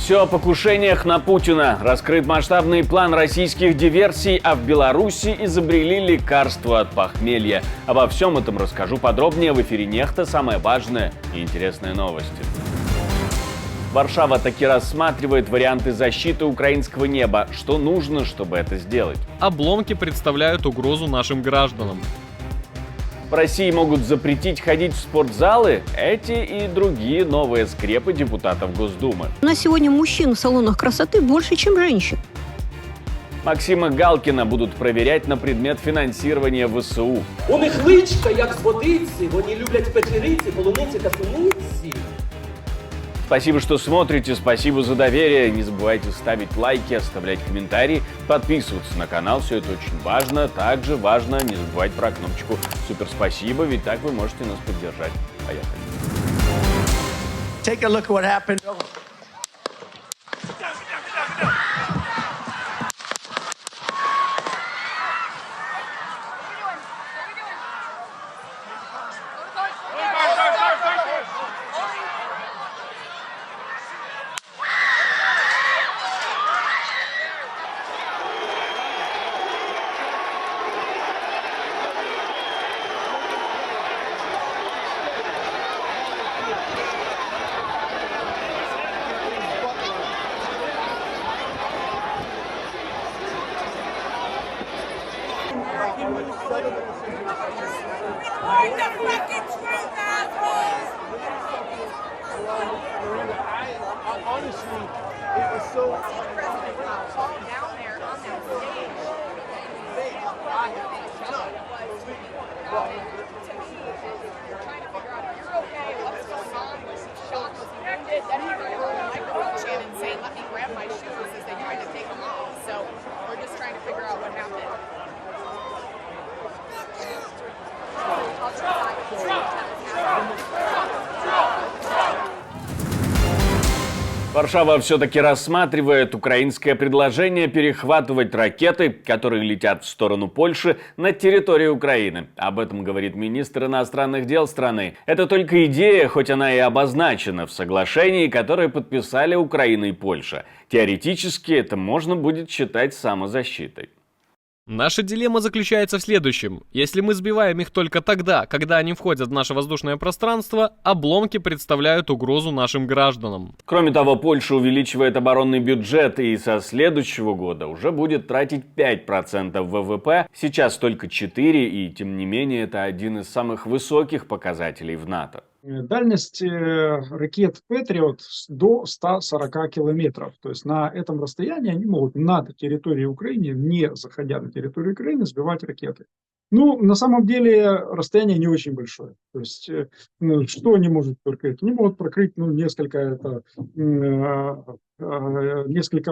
Все о покушениях на Путина. Раскрыт масштабный план российских диверсий, а в Беларуси изобрели лекарство от похмелья. Обо всем этом расскажу подробнее в эфире «Нехта». Самые важные и интересные новости. Варшава таки рассматривает варианты защиты украинского неба. Что нужно, чтобы это сделать? Обломки представляют угрозу нашим гражданам. В России могут запретить ходить в спортзалы. Эти и другие новые скрепы депутатов Госдумы. На сегодня мужчин в салонах красоты больше, чем женщин. Максима Галкина будут проверять на предмет фінансування ВСУ. У них личка, як з водиці, вони люблять печериці, полуниці та суниці. Спасибо, что смотрите, спасибо за доверие. Не забывайте ставить лайки, оставлять комментарии, подписываться на канал. Все это очень важно. Также важно не забывать про кнопочку «Супер спасибо», ведь так вы можете нас поддержать. Поехали. Take a look at what happened. Find the fucking truth, assholes! Honestly, it was so. Down there on that stage. You're trying to figure out if you're okay, what's going on, was he shot, was he wounded? Then you're going to hear the microphone Shannon saying, let me grab my shoes as they tried to take them off. So we're just trying to figure out what happened. I'll try. Варшава все-таки рассматривает украинское предложение перехватывать ракеты, которые летят в сторону Польши, на территории Украины. Об этом говорит министр иностранных дел страны. Это только идея, хоть она и обозначена в соглашении, которое подписали Украина и Польша. Теоретически это можно будет считать самозащитой. Наша дилемма заключается в следующем. Если мы сбиваем их только тогда, когда они входят в наше воздушное пространство, обломки представляют угрозу нашим гражданам. Кроме того, Польша увеличивает оборонный бюджет и со следующего года уже будет тратить 5% ВВП. Сейчас только 4%, и тем не менее это один из самых высоких показателей в НАТО. Дальность ракет Patriot до 140 километров. То есть на этом расстоянии они могут над территорией Украины, не заходя на территорию Украины, сбивать ракеты. Ну, на самом деле расстояние не очень большое. То есть что они могут прокрыть? Они могут прокрыть несколько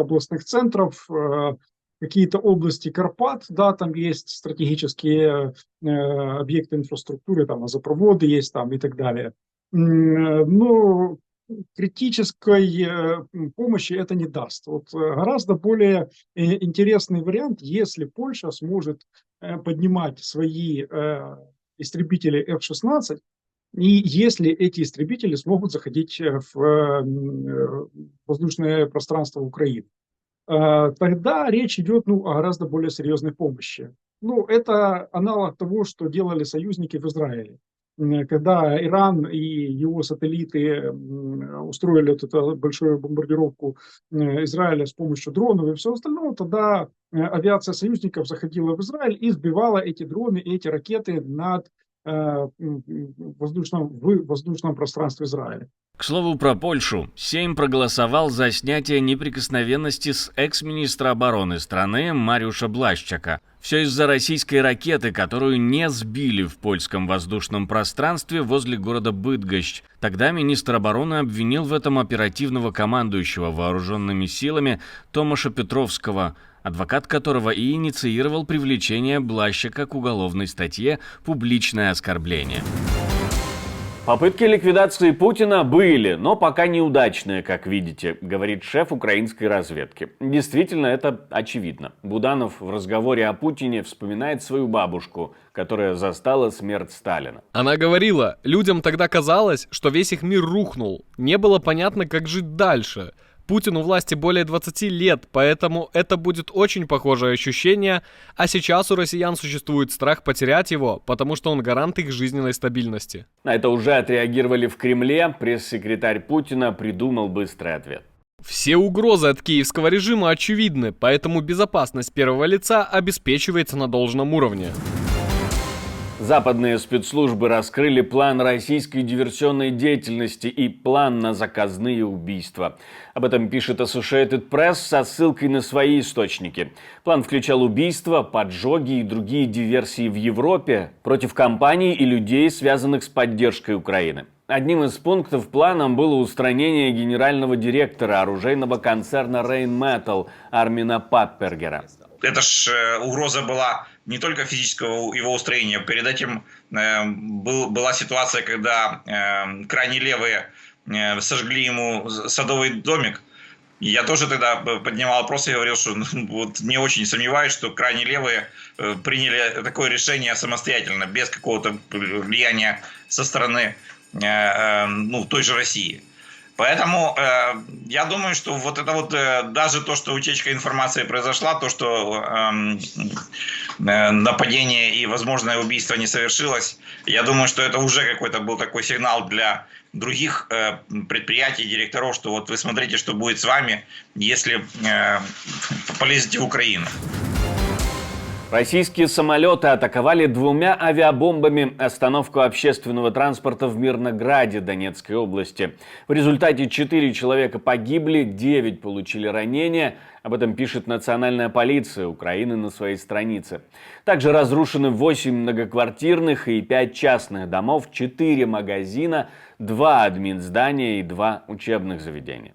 областных центров, какие-то области Карпат, да, там есть стратегические объекты инфраструктуры, там газопроводы есть там и так далее. Но критической помощи это не даст. Вот гораздо более интересный вариант, если Польша сможет поднимать свои истребители F-16, и если эти истребители смогут заходить в воздушное пространство Украины. Тогда речь идет о гораздо более серьезной помощи. Это аналог того, что делали союзники в Израиле. Когда Иран и его сателлиты устроили эту большую бомбардировку Израиля с помощью дронов и всего остального, тогда авиация союзников заходила в Израиль и сбивала эти дроны и эти ракеты над воздушном пространстве Израиля. К слову про Польшу. Сейм проголосовал за снятие неприкосновенности с экс-министра обороны страны Мариусza Błaszczaka. Все из-за российской ракеты, которую не сбили в польском воздушном пространстве возле города Быдгощ. Тогда министр обороны обвинил в этом оперативного командующего вооруженными силами Томаша Петровского, адвокат которого и инициировал привлечение Блащака к уголовной статье «Публичное оскорбление». Попытки ликвидации Путина были, но пока неудачные, как видите, говорит шеф украинской разведки. Действительно, это очевидно. Буданов в разговоре о Путине вспоминает свою бабушку, которая застала смерть Сталина. Она говорила, людям тогда казалось, что весь их мир рухнул. Не было понятно, как жить дальше. Путин у власти более 20 лет, поэтому это будет очень похожее ощущение, а сейчас у россиян существует страх потерять его, потому что он гарант их жизненной стабильности. На это уже отреагировали в Кремле. Пресс-секретарь Путина придумал быстрый ответ. Все угрозы от киевского режима очевидны, поэтому безопасность первого лица обеспечивается на должном уровне. Западные спецслужбы раскрыли план российской диверсионной деятельности и план на заказные убийства. Об этом пишет Associated Press со ссылкой на свои источники. План включал убийства, поджоги и другие диверсии в Европе против компаний и людей, связанных с поддержкой Украины. Одним из пунктов плана было устранение генерального директора оружейного концерна Rheinmetall Армина Паппергера. Это ж угроза была не только физического его устроения. Перед этим была ситуация, когда крайне левые сожгли ему садовый домик. Я тоже тогда поднимал вопрос и говорил, что вот не очень сомневаюсь, что крайне левые приняли такое решение самостоятельно, без какого-то влияния со стороны той же России. Поэтому я думаю, что вот это вот даже то, что утечка информации произошла, то, что нападение и возможное убийство не совершилось, я думаю, что это уже какой-то был такой сигнал для других предприятий, директоров, что вот вы смотрите, что будет с вами, если полезете в Украину. Российские самолеты атаковали 2 авиабомбами остановку общественного транспорта в Мирнограде Донецкой области. В результате 4 человека погибли, 9 получили ранения. Об этом пишет Национальная полиция Украины на своей странице. Также разрушены 8 многоквартирных и 5 частных домов, 4 магазина, 2 админздания и 2 учебных заведения.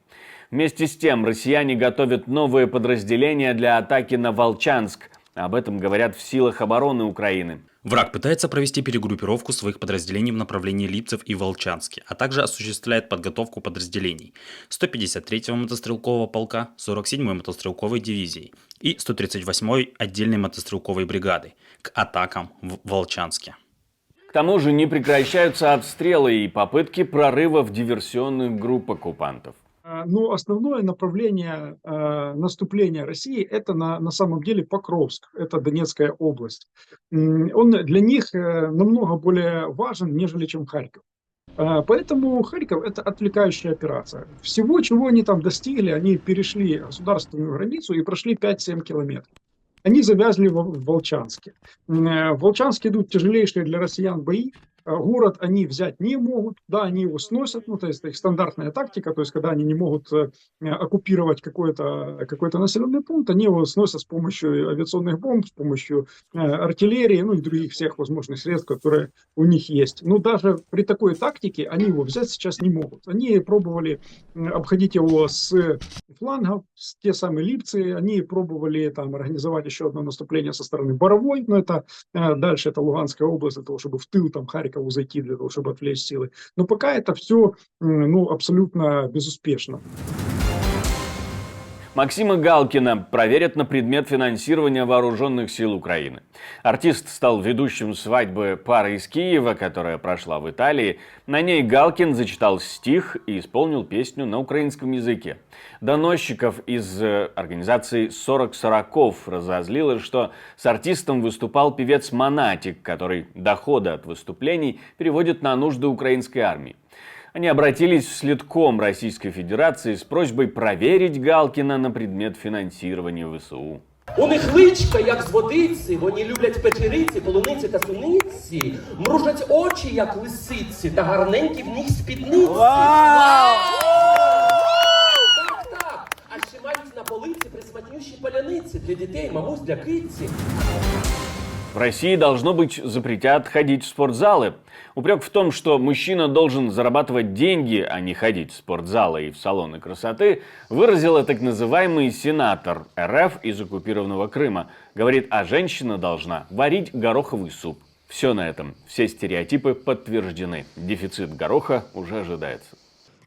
Вместе с тем россияне готовят новые подразделения для атаки на Волчанск. Об этом говорят в силах обороны Украины. Враг пытается провести перегруппировку своих подразделений в направлении Липцев и Волчанске, а также осуществляет подготовку подразделений 153-го мотострелкового полка, 47-й мотострелковой дивизии и 138-й отдельной мотострелковой бригады к атакам в Волчанске. К тому же не прекращаются обстрелы и попытки прорывов диверсионных групп оккупантов. Но основное направление наступления России – это на самом деле Покровск, это Донецкая область. Он для них намного более важен, нежели чем Харьков. Поэтому Харьков – это отвлекающая операция. Всего, чего они там достигли, они перешли государственную границу и прошли 5-7 километров. Они завязли в Волчанске. В Волчанске идут тяжелейшие для россиян бои. Город они взять не могут, да, они его сносят, то есть это их стандартная тактика, то есть когда они не могут оккупировать какой-то населенный пункт, они его сносят с помощью авиационных бомб, с помощью артиллерии, и других всех возможных средств, которые у них есть. Но даже при такой тактике они его взять сейчас не могут. Они пробовали обходить его с флангов, с те самые Липцы, они пробовали там организовать еще одно наступление со стороны Боровой, но это дальше это Луганская область, для того, чтобы в тыл там Харькову зайти, для того, чтобы отвлечь силы. Но пока это все абсолютно безуспешно. Максима Галкина проверят на предмет финансирования вооруженных сил Украины. Артист стал ведущим свадьбы пары из Киева, которая прошла в Италии. На ней Галкин зачитал стих и исполнил песню на украинском языке. Доносчиков из организации «40 Сороков» разозлило, что с артистом выступал певец Монатик, который доходы от выступлений переводит на нужды украинской армии. Они обратились в Следком Российской Федерации с просьбой проверить Галкина на предмет фінансування ВСУ. У них личка, як з водиці, вони люблять печериці, полуниці та суниці, мружать очі, як лисиці, та гарненькі в них спідниці. Вау! Так, а ще мають на полиці присматнющі паляниці для дітей, мамусь, для киці. В России, должно быть, запретят ходить в спортзалы. Упрек в том, что мужчина должен зарабатывать деньги, а не ходить в спортзалы и в салоны красоты, выразила так называемый сенатор РФ из оккупированного Крыма. Говорит, а женщина должна варить гороховый суп. Все на этом. Все стереотипы подтверждены. Дефицит гороха уже ожидается.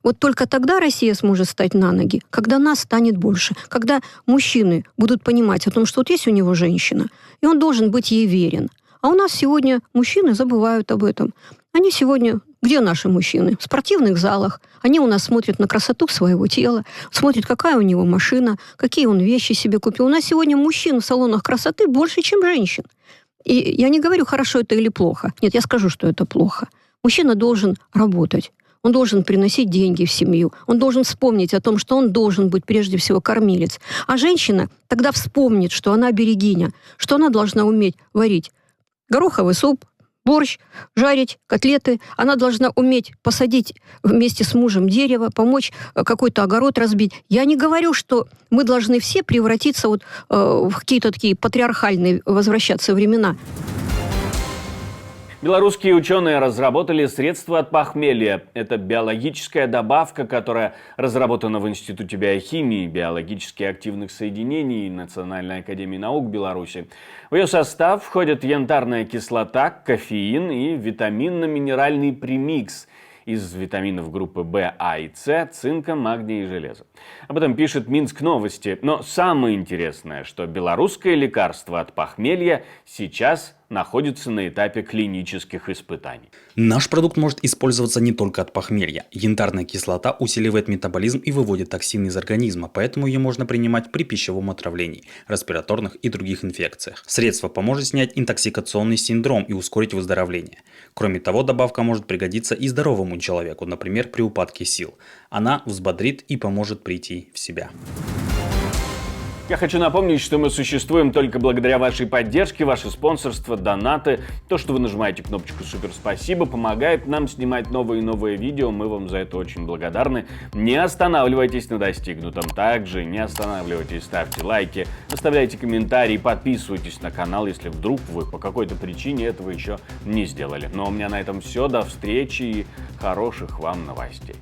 Вот только тогда Россия сможет встать на ноги, когда нас станет больше, когда мужчины будут понимать о том, что вот есть у него женщина, и он должен быть ей верен. А у нас сегодня мужчины забывают об этом. Они сегодня Где наши мужчины? В спортивных залах. Они у нас смотрят на красоту своего тела, смотрят, какая у него машина, какие он вещи себе купил. У нас сегодня мужчин в салонах красоты больше, чем женщин. И я не говорю, хорошо это или плохо. Нет, я скажу, что это плохо. Мужчина должен работать. Он должен приносить деньги в семью. Он должен вспомнить о том, что он должен быть прежде всего кормилец. А женщина тогда вспомнит, что она берегиня, что она должна уметь варить гороховый суп, борщ, жарить котлеты. Она должна уметь посадить вместе с мужем дерево, помочь какой-то огород разбить. Я не говорю, что мы должны все превратиться в какие-то такие патриархальные возвращаться времена. Белорусские ученые разработали средства от похмелья. Это биологическая добавка, которая разработана в Институте биохимии, биологически активных соединений Национальной академии наук Беларуси. В ее состав входят янтарная кислота, кофеин и витаминно-минеральный премикс из витаминов группы В, А и С, цинка, магния и железа. Об этом пишет Минск Новости. Но самое интересное, что белорусское лекарство от похмелья сейчас находится на этапе клинических испытаний. Наш продукт может использоваться не только от похмелья. Янтарная кислота усиливает метаболизм и выводит токсины из организма, поэтому ее можно принимать при пищевом отравлении, респираторных и других инфекциях. Средство поможет снять интоксикационный синдром и ускорить выздоровление. Кроме того, добавка может пригодиться и здоровому человеку, например, при упадке сил. Она взбодрит и поможет прийти в себя. Я хочу напомнить, что мы существуем только благодаря вашей поддержке, ваше спонсорство, донаты. То, что вы нажимаете кнопочку «Супер спасибо», помогает нам снимать новые и новые видео. Мы вам за это очень благодарны. Не останавливайтесь на достигнутом. Также не останавливайтесь, ставьте лайки, оставляйте комментарии, подписывайтесь на канал, если вдруг вы по какой-то причине этого еще не сделали. Но у меня на этом все. До встречи и хороших вам новостей.